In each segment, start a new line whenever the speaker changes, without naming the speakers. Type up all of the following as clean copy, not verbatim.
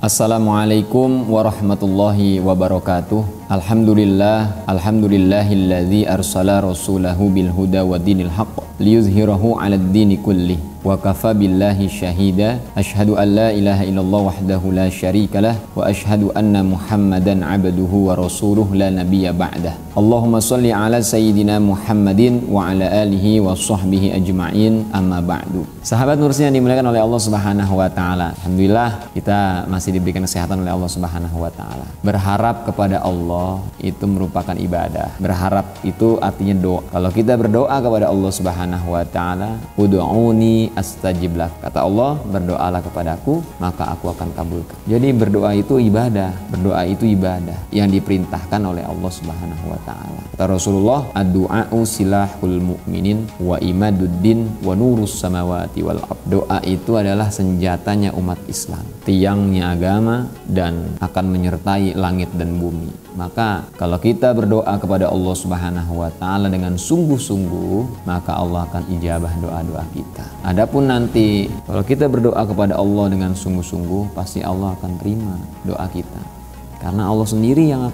Assalamualaikum warahmatullahi wabarakatuh. Alhamdulillahilladzi arsala rasulahu bil huda wa dinil haqq liyuzhirahu 'alad dini kullih wa kafa billahi syahida. Asyhadu an la ilaha illallah wahdahu la syarikalah wa asyhadu anna Muhammadan 'abduhu wa rasuluhu la nabiyya ba'dah. Allahumma shalli 'ala sayyidina Muhammadin wa 'ala alihi wa sahbihi ajma'in, amma ba'du. Sahabat Nursi yang dimuliakan oleh Allah Subhanahu wa taala. Alhamdulillah kita masih diberikan kesehatan oleh Allah Subhanahu wa taala. Berharap kepada Allah itu merupakan ibadah. Berharap itu artinya doa. Kalau kita berdoa kepada Allah Subhanahu wa taala, ud'uni astajib lak. Kata Allah, berdoalah kepadaku maka aku akan kabulkan. Jadi berdoa itu ibadah. Berdoa itu ibadah yang diperintahkan oleh Allah Subhanahu wa taala. Kata Rasulullah, ad-du'a'u silahul mu'minin wa imaduddin wa nurus samawati wal ard. Doa itu adalah senjatanya umat Islam, tiangnya agama, dan akan menyertai langit dan bumi. Maka kalau kita berdoa kepada Allah Subhanahu wa taala dengan sungguh-sungguh, maka Allah akan ijabah doa-doa kita. Adapun nanti kalau kita berdoa kepada Allah dengan sungguh-sungguh, pasti Allah akan terima doa kita. Karena Allah sendiri yang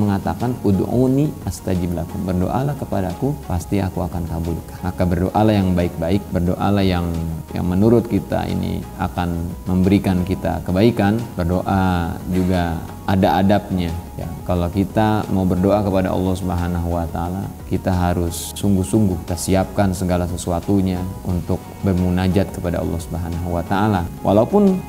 mengatakan ud'uni astajib lakum. Berdoalah kepadaku, pasti aku akan kabulkan. Maka berdoalah yang baik-baik, berdoalah yang menurut kita ini akan memberikan kita kebaikan. Berdoa juga ada adabnya ya. Kalau kita mau berdoa kepada Allah Subhanahu wa taala, kita harus sungguh-sungguh kita siapkan segala sesuatunya untuk bermunajat kepada Allah Subhanahu wa taala. Walaupun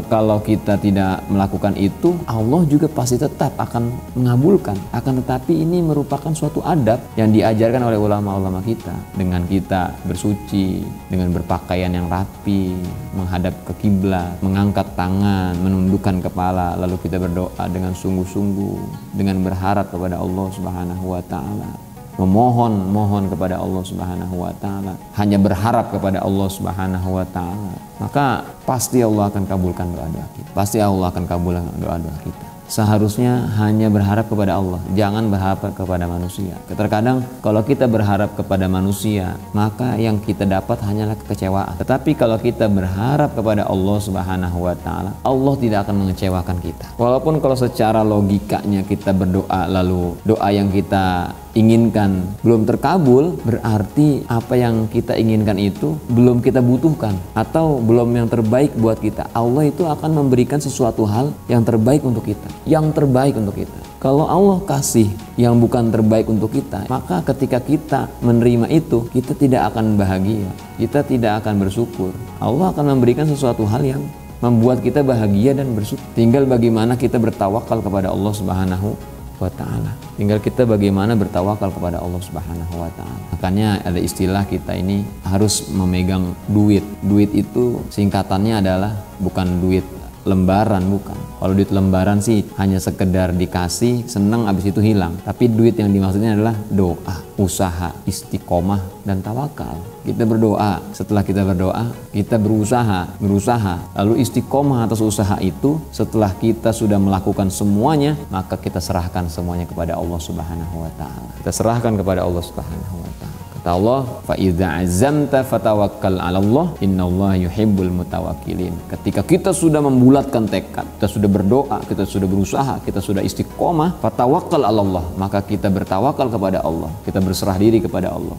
kalau kita tidak melakukan itu, Allah juga pasti tetap akan mengabulkan. Akan tetapi ini merupakan suatu adab yang diajarkan oleh ulama-ulama kita. Dengan kita bersuci, dengan berpakaian yang rapi, menghadap ke kiblat, mengangkat tangan, menundukkan kepala, lalu kita berdoa dengan sungguh-sungguh, dengan berharap kepada Allah Subhanahu wa taala, memohon kepada Allah Subhanahu wa taala, hanya berharap kepada Allah Subhanahu wa taala, maka pasti Allah akan kabulkan doa-doa kita. Pasti Allah akan kabulkan doa-doa kita. Seharusnya hanya berharap kepada Allah, jangan berharap kepada manusia. Terkadang kalau kita berharap kepada manusia, maka yang kita dapat hanyalah kekecewaan. Tetapi kalau kita berharap kepada Allah Subhanahu wa taala, Allah tidak akan mengecewakan kita. Walaupun kalau secara logikanya kita berdoa lalu doa yang kita inginkan belum terkabul, berarti apa yang kita inginkan itu belum kita butuhkan atau belum yang terbaik buat kita. Allah itu akan memberikan sesuatu hal yang terbaik untuk kita, yang terbaik untuk kita. Kalau Allah kasih yang bukan terbaik untuk kita, maka ketika kita menerima itu, kita tidak akan bahagia, kita tidak akan bersyukur. Allah akan memberikan sesuatu hal yang membuat kita bahagia dan bersyukur. Tinggal bagaimana kita bertawakal kepada Allah Subhanahu wa ta'ala. Tinggal kita bagaimana bertawakal kepada Allah Subhanahu wa ta'ala. Makanya ada istilah kita ini harus memegang duit. Duit itu singkatannya adalah bukan duit lembaran, bukan. Kalau duit lembaran sih hanya sekedar dikasih, senang, habis itu hilang. Tapi duit yang dimaksudnya adalah doa, usaha, istiqomah, dan tawakal. Kita berdoa, setelah kita berdoa, kita berusaha, lalu istiqomah atas usaha itu. Setelah kita sudah melakukan semuanya, maka kita serahkan semuanya kepada Allah Subhanahu wa ta'ala. Kita serahkan kepada Allah Subhanahu wa ta'ala. Kata Allah, fa idza azamta fatawakkal 'ala Allah, innallaha yuhibbul mutawakkilin. Ketika kita sudah membulatkan tekad, kita sudah berdoa, kita sudah berusaha, kita sudah istiqomah, fatawakkal 'ala Allah, maka kita bertawakal kepada Allah, kita berserah diri kepada Allah.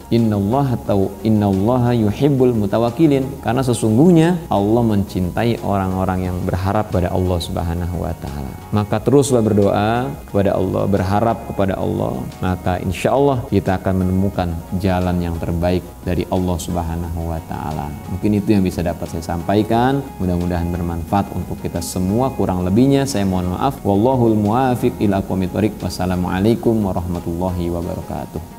Innallaha yuhibbul mutawakkilin, karena sesungguhnya Allah mencintai orang-orang yang berharap pada Allah Subhanahu wa taala. Maka teruslah berdoa kepada Allah, berharap kepada Allah, maka insyaallah kita akan menemukan jalan yang terbaik dari Allah Subhanahu wa ta'ala. Mungkin itu yang bisa dapat saya sampaikan, mudah-mudahan bermanfaat untuk kita semua. Kurang lebihnya saya mohon maaf. Wallahul muwafiq ila aqwamit thoriq. Wassalamualaikum warahmatullahi wabarakatuh.